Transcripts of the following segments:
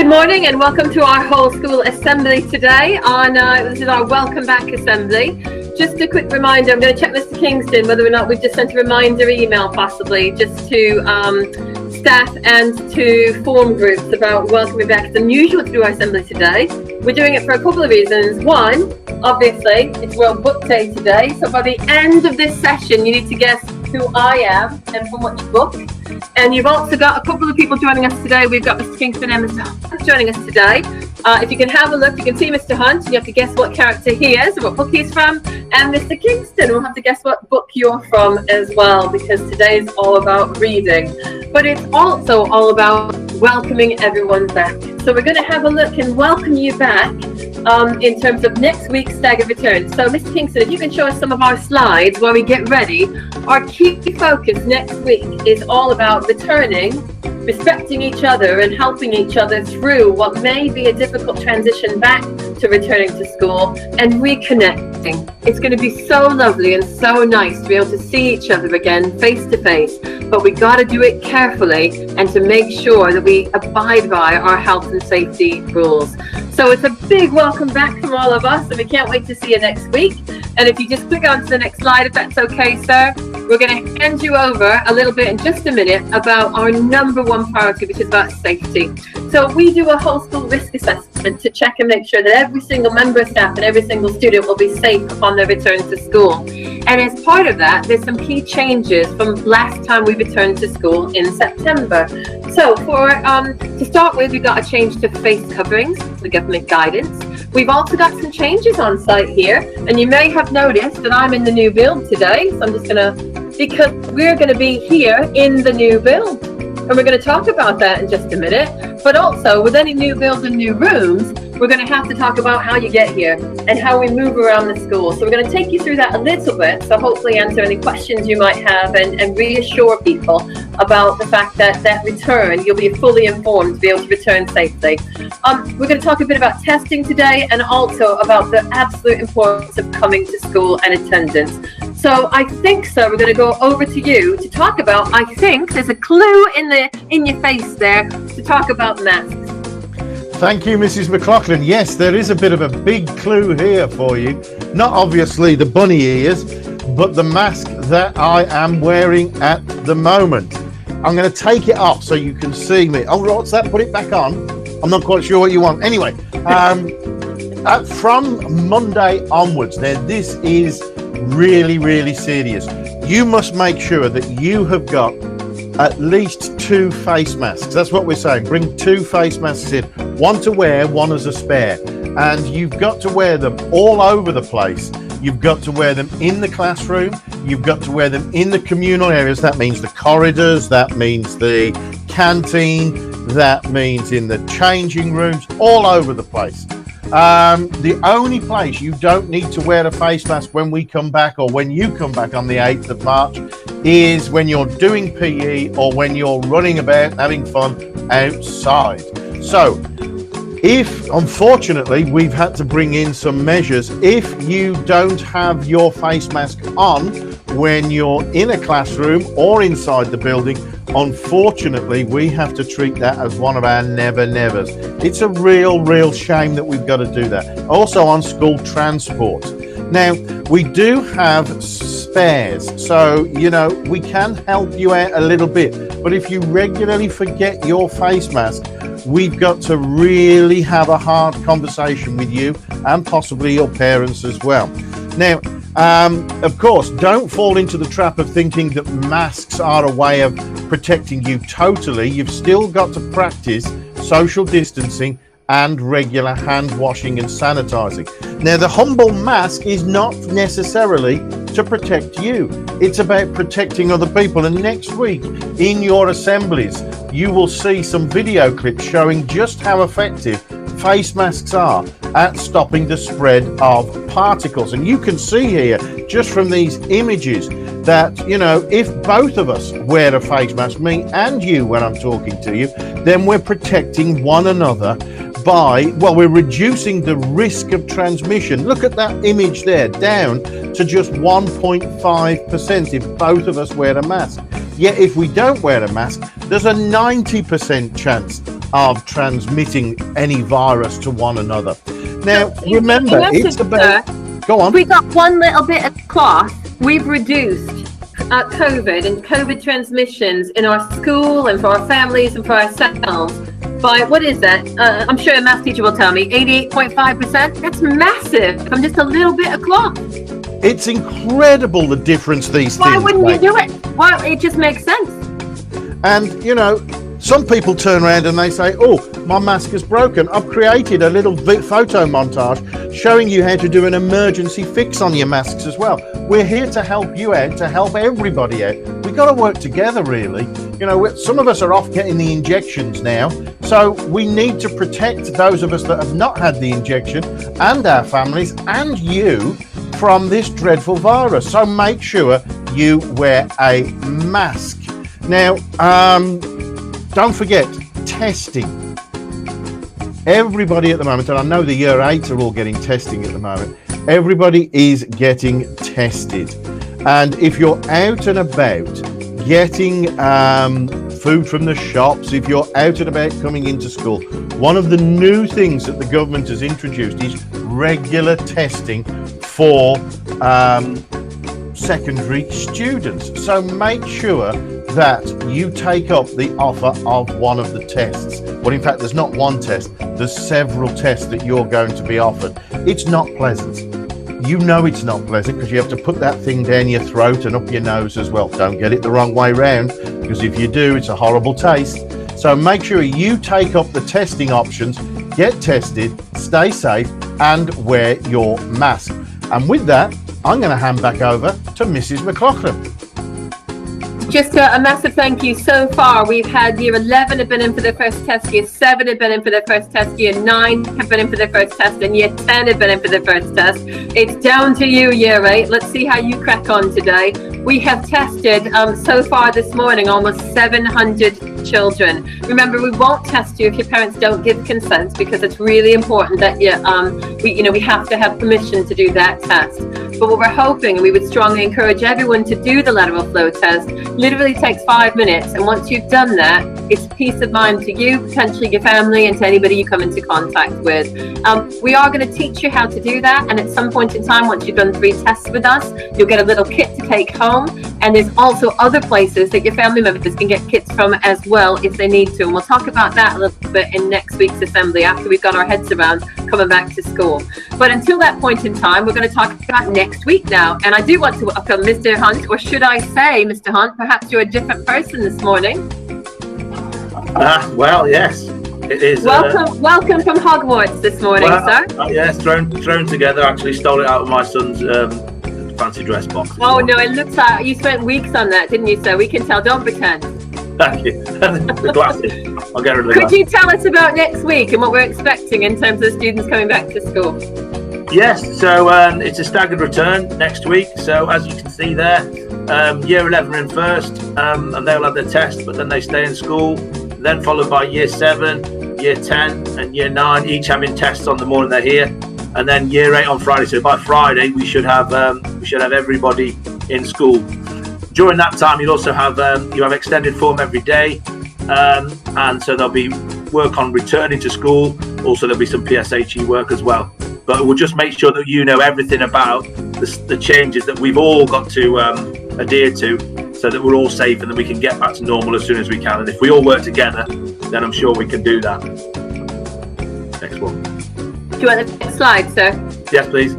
Good morning and welcome to our whole school assembly today. This is our welcome back assembly. Just a quick reminder, I'm going to check Mr. Kingston whether or not we've just sent a reminder email possibly just to staff and to form groups about welcoming back. It's unusual to do our assembly today. We're doing it for a couple of reasons. One, obviously, it's World Book Day today, so by the end of this session you need to guess who I am and from which book. And you've also got a couple of people joining us today. We've got Mr. Kingston and Mr. Hunt joining us today. If you can have a look, you can see Mr. Hunt, and you have to guess what character he is, what book he's from. And Mr. Kingston will have to guess what book you're from as well, because today is all about reading. But it's also all about welcoming everyone back. So we're going to have a look and welcome you back in terms of next week's Staggered Return. So Mr. Kingston, if you can show us some of our slides while we get ready. Our key focus next week is all about returning, respecting each other and helping each other through what may be a difficult transition back to returning to school and reconnecting. It's going to be so lovely and so nice to be able to see each other again face to face, but we got to do it carefully and to make sure that we abide by our health and safety rules. So it's a big welcome back from all of us, and we can't wait to see you next week. And if you just click on to the next slide, if that's okay, sir, we're going to hand you over a little bit in just a minute about our number one priority, which is about safety. So we do a whole school risk assessment to check and make sure that every single member of staff and every single student will be safe upon their return to school. And as part of that, there's some key changes from last time we returned to school in September. So to start with, we've got a change to face coverings, the government guidance. We've also got some changes on site here, and you may have noticed that I'm in the new build today. So I'm just because we're going to be here in the new build, and we're going to talk about that in just a minute. But also, with any new builds and new rooms, we're going to have to talk about how you get here and how we move around the school. So we're going to take you through that a little bit, so hopefully answer any questions you might have and reassure people about the fact that return, you'll be fully informed to be able to return safely. We're going to talk a bit about testing today and also about the absolute importance of coming to school and attendance. So I think, sir, we're going to go over to you to talk about, I think there's a clue in your face there to talk about masks. Thank you, Mrs. McLaughlin. Yes, there is a bit of a big clue here for you. Not obviously the bunny ears, but the mask that I am wearing at the moment. I'm going to take it off so you can see me. Oh, what's that? Put it back on. I'm not quite sure what you want. Anyway, from Monday onwards, this is really, really serious. You must make sure that you have got at least 2 face masks. That's what we're saying. Bring 2 face masks in. One to wear, one as a spare. And you've got to wear them all over the place. You've got to wear them in the classroom. You've got to wear them in the communal areas. That means the corridors. That means the canteen. That means in the changing rooms. All over the place. The only place you don't need to wear a face mask when we come back, or when you come back on the 8th of March, is when you're doing PE or when you're running about having fun outside. So if, unfortunately, we've had to bring in some measures, if you don't have your face mask on when you're in a classroom or inside the building, unfortunately, we have to treat that as one of our never-nevers. It's a real shame that we've got to do that. Also on school transport. Now, we do have spares, so, we can help you out a little bit. But if you regularly forget your face mask, we've got to really have a hard conversation with you and possibly your parents as well. Now, of course, don't fall into the trap of thinking that masks are a way of protecting you totally. You've still got to practice social distancing and regular hand washing and sanitizing. Now, the humble mask is not necessarily to protect you. It's about protecting other people. And next week in your assemblies, you will see some video clips showing just how effective face masks are at stopping the spread of particles. And you can see here, just from these images, that, if both of us wear a face mask, me and you, when I'm talking to you, then we're protecting one another we're reducing the risk of transmission. Look at that image there, down to just 1.5% if both of us wear a mask. Yet if we don't wear a mask, there's a 90% chance of transmitting any virus to one another. Now, remember, it's about... Go on. We got one little bit of cloth. We've reduced COVID and COVID transmissions in our school and for our families and for ourselves by, what is that? I'm sure a math teacher will tell me, 88.5%. That's massive from just a little bit of cloth. It's incredible the difference these things make. Why wouldn't you do it? Well, it just makes sense. And, you know, some people turn around and they say, oh, my mask is broken. I've created a little photo montage showing you how to do an emergency fix on your masks as well. We're here to help you out, to help everybody out. We've got to work together, really. You know, some of us are off getting the injections now, so we need to protect those of us that have not had the injection and our families and you from this dreadful virus. So make sure you wear a mask. Now, don't forget testing. Everybody at the moment, and I know the year 8s are all getting testing at the moment, everybody is getting tested. And if you're out and about getting food from the shops, if you're out and about coming into school, one of the new things that the government has introduced is regular testing for secondary students. So make sure that you take up the offer of one of the tests. Well, in fact, there's not one test, there's several tests that you're going to be offered. It's not pleasant. You know it's not pleasant because you have to put that thing down your throat and up your nose as well. Don't get it the wrong way round, because if you do, it's a horrible taste. So make sure you take up the testing options, get tested, stay safe, and wear your mask. And with that, I'm going to hand back over to Mrs. McLaughlin. Just a massive thank you. So far, we've had year 11 have been in for their first test, year 7 have been in for their first test, year 9 have been in for their first test, and year 10 have been in for their first test. It's down to you, year 8. Let's see how you crack on today. We have tested so far this morning almost 700 children. Remember, we won't test you if your parents don't give consent, because it's really important that we have to have permission to do that test. But what we're hoping, and we would strongly encourage everyone to do the lateral flow test, literally takes 5 minutes. And once you've done that, it's peace of mind to you, potentially your family, and to anybody you come into contact with. We are going to teach you how to do that. And at some point in time, once you've done 3 tests with us, you'll get a little kit to take home. And there's also other places that your family members can get kits from as well if they need to. And we'll talk about that a little bit in next week's assembly after we've got our heads around coming back to school. But until that point in time, we're going to talk about next week now. And I do want to welcome Mr. Hunt, or should I say, Mr. Hunt, perhaps you're a different person this morning. Well, yes, it is. Welcome from Hogwarts this morning, sir. Yes, thrown together. Actually stole it out of my son's fancy dress box. Oh, no, it looks like you spent weeks on that, didn't you, sir? We can tell. Don't pretend. Thank you. The glasses. I'll get rid of the glasses. Could you tell us about next week and what we're expecting in terms of students coming back to school? Yes, so it's a staggered return next week. So as you can see there, year 11 are in first, and they'll have their test, but then they stay in school. Then followed by year 7, year 10, and year 9, each having tests on the morning they're here, and then year 8 on Friday. So by Friday, we should have everybody in school. During that time, you'll also have extended form every day, and so there'll be work on returning to school. Also, there'll be some PSHE work as well. But we'll just make sure that you know everything about the changes that we've all got to adhere to, so that we're all safe and that we can get back to normal as soon as we can. And if we all work together, then I'm sure we can do that. Next one. Do you want the next slide, sir? Yes, please.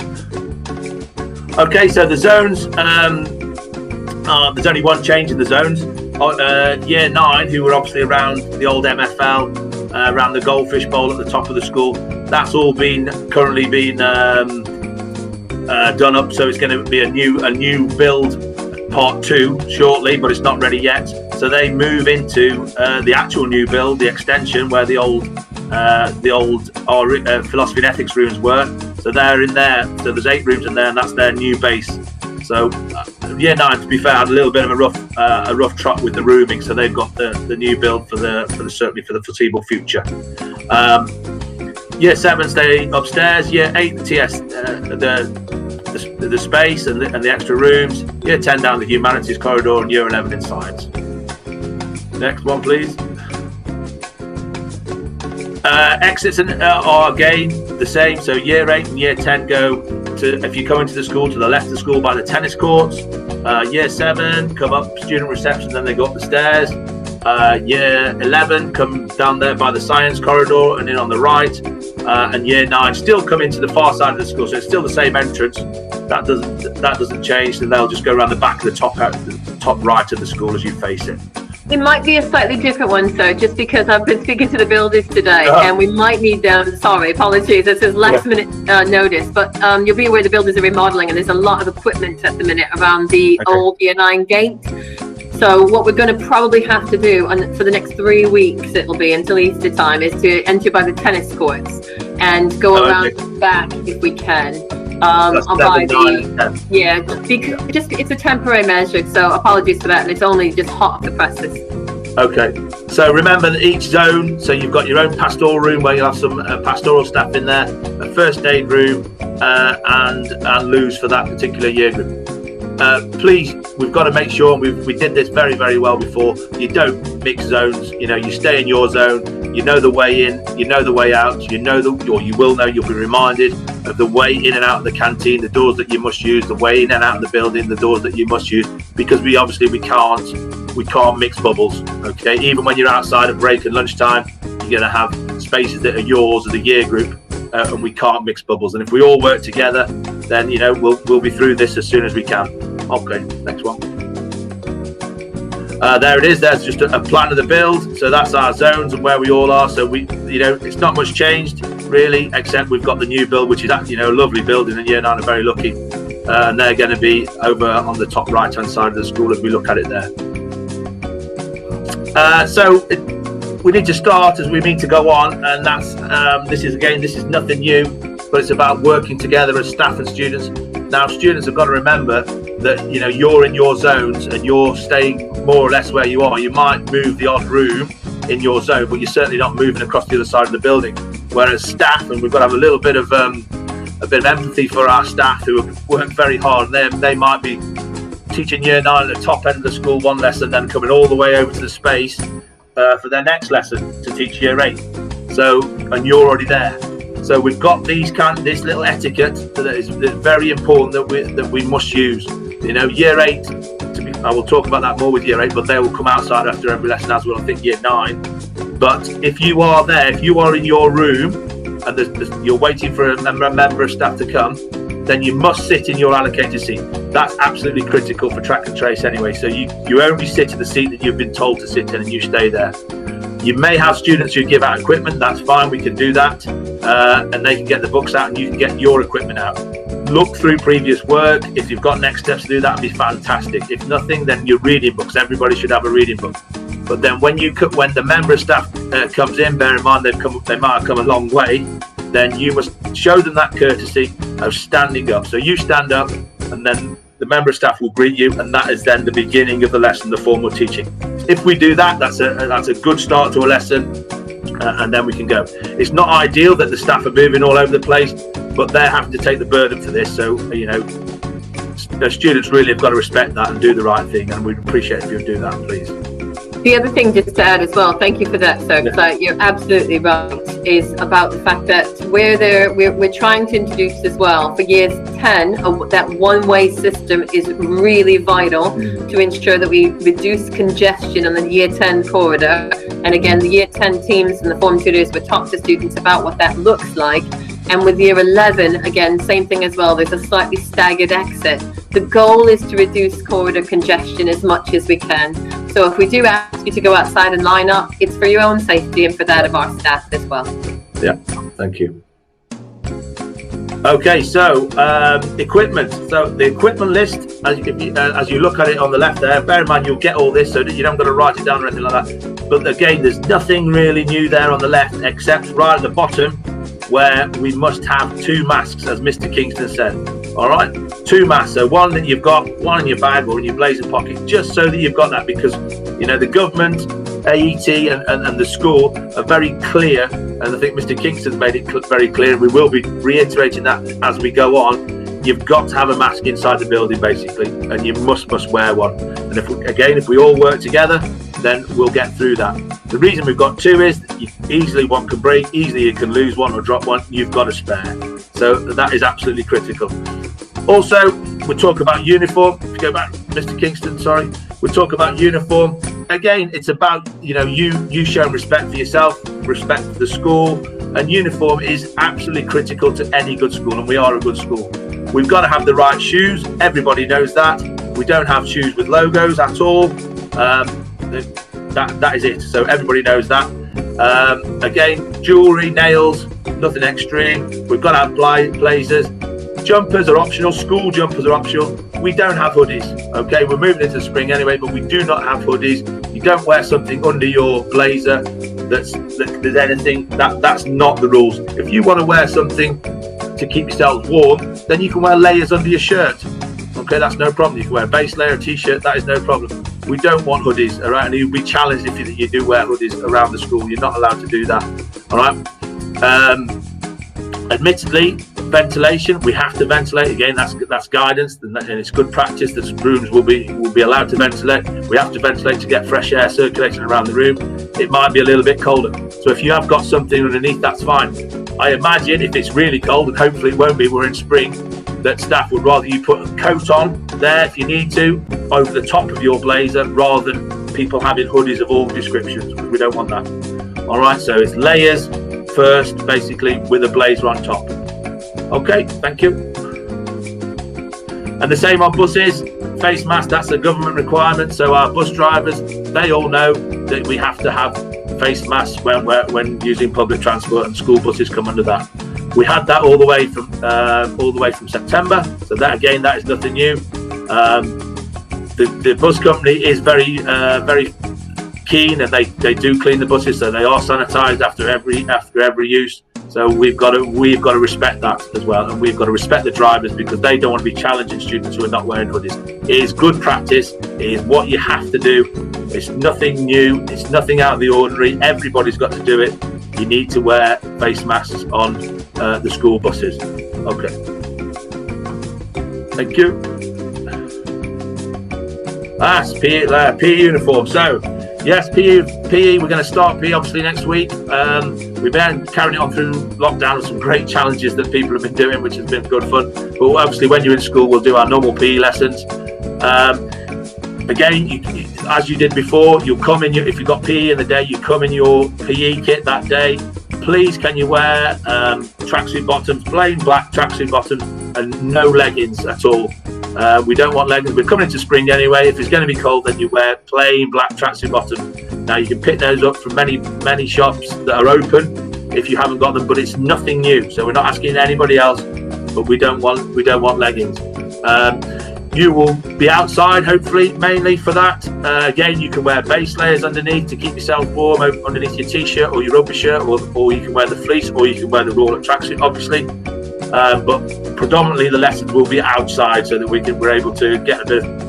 Okay, so the zones. There's only one change in the zones. Year 9, who were obviously around the old MFL, around the Goldfish Bowl at the top of the school, that's all currently been done up. So it's going to be a new build, part 2 shortly, but it's not ready yet. So they move into the actual new build, the extension, where the old philosophy and ethics rooms were. So they're in there. So there's 8 rooms in there, and that's their new base. So year 9, to be fair, had a little bit of a rough trot with the rooming. So they've got the new build certainly for the foreseeable future. Year 7 stay upstairs. Year 8 the TS the space and the extra rooms. Year 10 down the humanities corridor, and year 11 in science. Next one, please. Exits are again the same. So year 8 and year 10 go to, if you come into the school, to the left of the school by the tennis courts. Year 7 come up student reception, then they go up the stairs. Year 11 come down there by the science corridor and in on the right. And year 9 still come into the far side of the school, so it's still the same entrance. That doesn't change. Then they'll just go around the back of the top right of the school as you face it. It might be a slightly different one, sir, just because I've been speaking to the builders today, and we might need them. Sorry, apologies. This is last minute notice, but you'll be aware the builders are remodeling, and there's a lot of equipment at the minute around the old year 9 gate. So what we're going to probably have to do for the next 3 weeks, it'll be until Easter time, is to enter by the tennis courts and go around the back if we can. It's a temporary measure, so apologies for that, and it's only just hot off the presses. Okay, so remember that each zone, so you've got your own pastoral room where you'll have some pastoral staff in there, a first aid room, and loos for that particular year group. Please, we've got to make sure, and we did this very, very well before, you don't mix zones. You stay in your zone, you know the way in, you know the way out, you will know, you'll be reminded of the way in and out of the canteen, the doors that you must use, the way in and out of the building, the doors that you must use, because we can't mix bubbles. Okay, even when you're outside at break and lunchtime, you're going to have spaces that are yours as a year group, and we can't mix bubbles. And if we all work together, then we'll be through this as soon as we can. Okay, next one. There it is. There's just a plan of the build. So that's our zones and where we all are. So it's not much changed really, except we've got the new build, which is actually a lovely building, and year 9 are very lucky. And they're going to be over on the top right hand side of the school as we look at it there. We need to start as we need to go on, and that's this is nothing new, but it's about working together as staff and students. Now, students have got to remember that you're in your zones and you're staying more or less where you are. You might move the odd room in your zone, but you're certainly not moving across the other side of the building. Whereas staff, and we've got to have a little bit of empathy for our staff who have worked very hard. They might be teaching year 9 at the top end of the school one lesson, then coming all the way over to the space for their next lesson to teach year 8. So, and you're already there. So we've got this little etiquette that is very important that we must use. Year 8. I will talk about that more with year 8, but they will come outside after every lesson as well. I think year 9. But if you are there, if you are in your room and you're waiting for a member of staff to come, then you must sit in your allocated seat. That's absolutely critical for track and trace anyway. So you only sit in the seat that you've been told to sit in, and you stay there. You may have students who give out equipment. That's fine. We can do that. And they can get the books out and you can get your equipment out. Look through previous work. If you've got next steps to do, that would be fantastic. If nothing, then your reading books. Everybody should have a reading book. But then when the member of staff comes in, bear in mind they might have come a long way, then you must show them that courtesy of standing up. So you stand up, and then the member of staff will greet you, and that is then the beginning of the lesson, the formal teaching. If we do that, that's a good start to a lesson, and then we can go. It's not ideal that the staff are moving all over the place, but they're having to take the burden for this. So the students really have got to respect that and do the right thing, and we'd appreciate if you'd do that, please. The other thing, just to add as well, thank you for that, sir, because you're absolutely right, is about the fact that we're trying to introduce as well for years 10, that one-way system is really vital to ensure that we reduce congestion on the year 10 corridor. And again, the year 10 teams and the form tutors will talk to students about what that looks like. And with year 11, again, same thing as well. There's a slightly staggered exit. The goal is to reduce corridor congestion as much as we can. So if we do ask you to go outside and line up, it's for your own safety and for that of our staff as well. Yeah, thank you. Okay, so equipment. So the equipment list, as you look at it on the left there, bear in mind you'll get all this, so that you don't got to write it down or anything like that. But again, there's nothing really new there on the left, except right at the bottom, where we must have 2 masks, as Mr. Kingston said. All right, 2 masks. So one that you've got, one in your bag or in your blazer pocket, just so that you've got that, because the government, AET and the school are very clear, and I think Mr. Kingston's made it very clear, and we will be reiterating that as we go on. You've got to have a mask inside the building, basically, and you must wear one. And if we all work together, then we'll get through that. The reason we've got 2 is Easily one can break, easily you can lose one or drop one. You've got a spare. So that is absolutely critical. Also, we talk about uniform. If you go back, Mr. Kingston, sorry. We talk about uniform. Again, it's about, you showing respect for yourself, respect for the school, and uniform is absolutely critical to any good school, and we are a good school. We've got to have the right shoes. Everybody knows that. We don't have shoes with logos at all. That is it. So everybody knows that. Again, jewellery, nails, nothing extreme. We've got to have blazers. Jumpers are optional. School jumpers are optional. We don't have hoodies. Okay, we're moving into spring anyway, but we do not have hoodies. You don't wear something under your blazer there's anything. That's not the rules. If you want to wear something to keep yourself warm, then you can wear layers under your shirt. Okay, that's no problem. You can wear a base layer, a t-shirt. That is no problem. We don't want hoodies, all right? And you'll be challenged if you do wear hoodies around the school. You're not allowed to do that, all right? Admittedly, ventilation, we have to ventilate. Again, that's guidance, and it's good practice. The rooms will be allowed to ventilate. We have to ventilate to get fresh air circulating around the room. It might be a little bit colder, so if you have got something underneath, that's fine. I imagine if it's really cold, and hopefully it won't be, we're in spring, that staff would rather you put a coat on there if you need to over the top of your blazer, rather than people having hoodies of all descriptions. We don't want that. All right, so it's layers first, basically, with a blazer on top. Okay, thank you. And the same on buses. Face mask, that's a government requirement. So our bus drivers, they all know that we have to have face masks when using public transport, and school buses come under that. We had that all the way from September. So that is nothing new. The bus company is very keen, and they do clean the buses, so they are sanitised after every use. So we've got to respect that as well, and we've got to respect the drivers, because they don't want to be challenging students who are not wearing hoodies. It is good practice. It is what you have to do. It's nothing new. It's nothing out of the ordinary. Everybody's got to do it. You need to wear face masks on the school buses. Okay. Thank you. That's PE uniform. So. Yes, PE, we're going to start PE obviously next week. We've been carrying it on through lockdown with some great challenges that people have been doing, which has been good fun. But obviously when you're in school, we'll do our normal PE lessons. Again, as you did before, you'll come in, if you've got PE in the day, you come in your PE kit that day. Please, can you wear tracksuit bottoms, plain black tracksuit bottoms, and no leggings at all. We don't want leggings. We're coming into spring anyway. If it's going to be cold, then you wear plain black tracksuit bottoms. Now you can pick those up from many shops that are open if you haven't got them, but it's nothing new. So we're not asking anybody else, but we don't want leggings. You will be outside, hopefully, mainly for that. Again, you can wear base layers underneath to keep yourself warm underneath your t-shirt or your rugby shirt, or you can wear the fleece, or you can wear the Rawlett tracksuit, obviously. But predominantly the lessons will be outside, so that we're able to get a bit of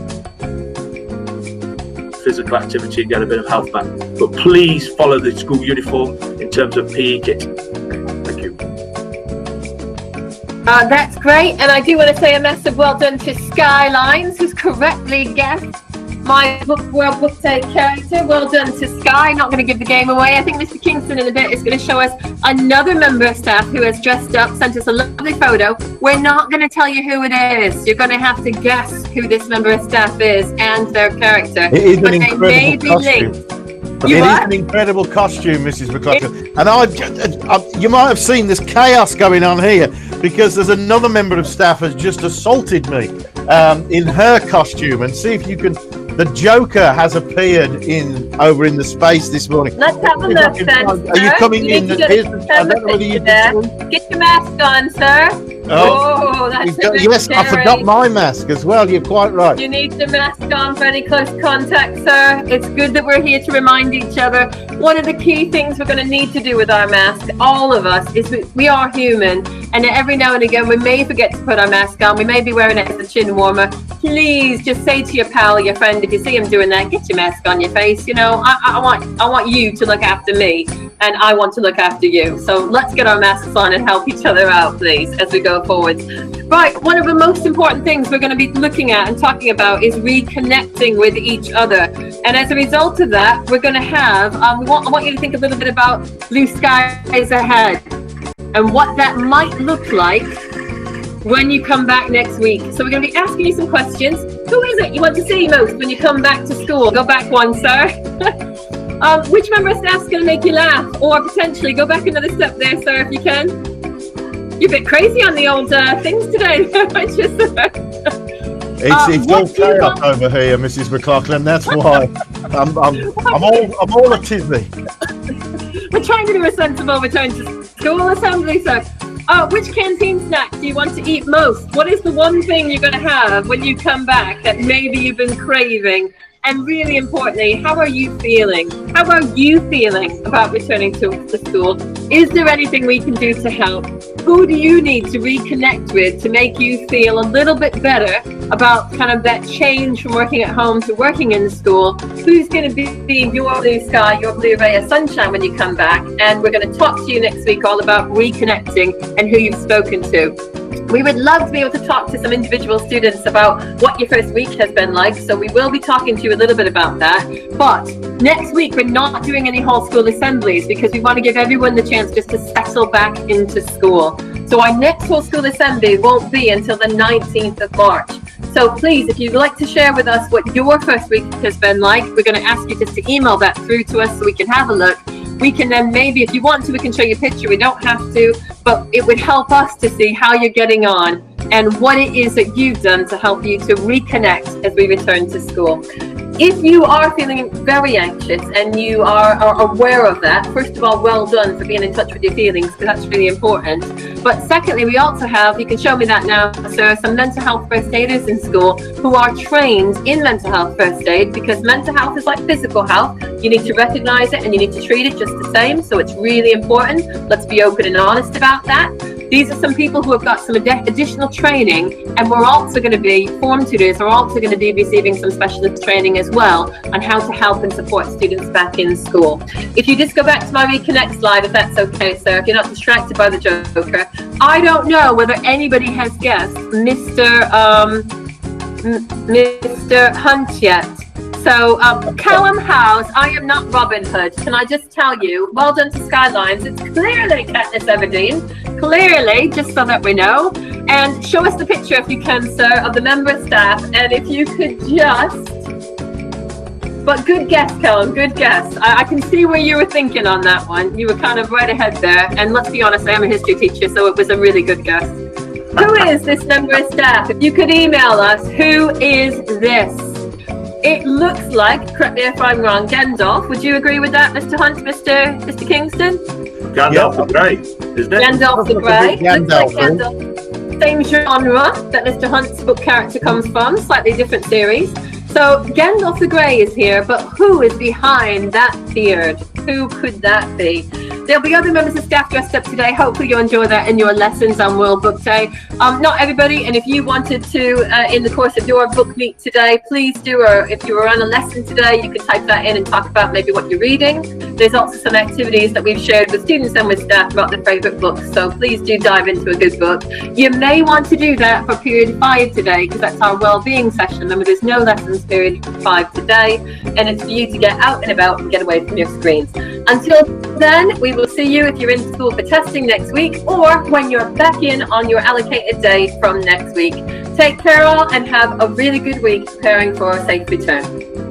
physical activity and get a bit of health back. But please follow the school uniform in terms of PE kit. Thank you. That's great, and I do want to say a massive well done to Skylines, who's correctly guessed my World Book Day character. Well done to Sky. Not going to give the game away. I think Mr. Kingston in a bit is going to show us another member of staff who has dressed up, sent us a lovely photo. We're not going to tell you who it is. You're going to have to guess who this member of staff is and their character. It is an incredible costume. It is an incredible costume, Mrs. McLaughlin. And you might have seen there's chaos going on here, because there's another member of staff has just assaulted me in her costume. And see if you can. The Joker has appeared over in the space this morning. Let's have a look then. Are you coming in? Get your mask on, sir. Oh, that's a bit yes, scary. I forgot my mask as well. You're quite right. You need the mask on for any close contact, sir. It's good that we're here to remind each other. One of the key things we're going to need to do with our mask, all of us, is we are human. And every now and again, we may forget to put our mask on. We may be wearing it as a chin warmer. Please just say to your pal, your friend, if you see him doing that, get your mask on your face. You know, I want you to look after me. and I want to look after you. So let's get our masks on and help each other out, please, as we go forward. Right, one of the most important things we're going to be looking at and talking about is reconnecting with each other. And as a result of that, we're going to have, I want you to think a little bit about blue skies ahead and what that might look like when you come back next week. So we're going to be asking you some questions. Who is it you want to see most when you come back to school? Go back one, sir. Which member of staff is going to make you laugh? Or potentially go back another step there, sir, if you can. You're a bit crazy on the old things today, aren't you, sir? It's all chaos over here, Mrs. McLaughlin. That's why I'm all a tizzy. We're trying to do a sensible return to school assembly, sir. Which canteen snack do you want to eat most? What is the one thing you're going to have when you come back that maybe you've been craving? And really importantly, how are you feeling? How are you feeling about returning to the school? Is there anything we can do to help? Who do you need to reconnect with to make you feel a little bit better about kind of that change from working at home to working in school? Who's going to be your blue sky, your blue ray of sunshine when you come back? And we're going to talk to you next week all about reconnecting and who you've spoken to. We would love to be able to talk to some individual students about what your first week has been like. So we will be talking to you a little bit about that. But next week, we're not doing any whole school assemblies because we want to give everyone the chance just to settle back into school. So our next whole school assembly won't be until the 19th of March. So please, if you'd like to share with us what your first week has been like, we're going to ask you just to email that through to us so we can have a look. We can then maybe, if you want to, we can show you a picture. We don't have to, but it would help us to see how you're getting on and what it is that you've done to help you to reconnect as we return to school. If you are feeling very anxious and you are aware of that, first of all, well done for being in touch with your feelings, because that's really important. But secondly, we also have, you can show me that now, sir, some mental health first aiders in school who are trained in mental health first aid, because mental health is like physical health. You need to recognize it and you need to treat it just the same. So it's really important. Let's be open and honest about that. These are some people who have got some additional training, and we're also going to be, form tutors are also going to be receiving some specialist training as well on how to help and support students back in school. If you just go back to my Reconnect slide, if that's okay, sir, if you're not distracted by the joker. I don't know whether anybody has guessed Mr. Hunt yet. So, Callum House, I am not Robin Hood. Can I just tell you, well done to Skylines. It's clearly Katniss Everdeen. Clearly, just so that we know. And show us the picture if you can, sir, of the member of staff. And if you could just... But good guess, Callum, good guess. I can see where you were thinking on that one. You were kind of right ahead there. And let's be honest, I am a history teacher, so it was a really good guess. Who is this member of staff? If you could email us, who is this? It looks like, correct me if I'm wrong, Gandalf. Would you agree with that, Mr. Hunt, Mr. Kingston? Gandalf the Grey, isn't it? Gandalf the Grey. Gandalf. Looks like Gandalf. Same genre that Mr. Hunt's book character comes from, slightly different series. So Gandalf the Grey is here, but who is behind that beard? Who could that be? There'll be other members of staff dressed up today. Hopefully you'll enjoy that in your lessons on World Book Day. Not everybody, and if you wanted to, in the course of your book meet today, please do, or if you were on a lesson today, you can type that in and talk about maybe what you're reading. There's also some activities that we've shared with students and with staff about their favourite books, so please do dive into a good book. You may want to do that for period 5 today, because that's our well-being session. Remember, there's no lessons period 5 today, and it's for you to get out and about and get away from your screens. Until then, we will see you if you're in school for testing next week, or when you're back in on your allocated day from next week. Take care all, and have a really good week preparing for a safe return.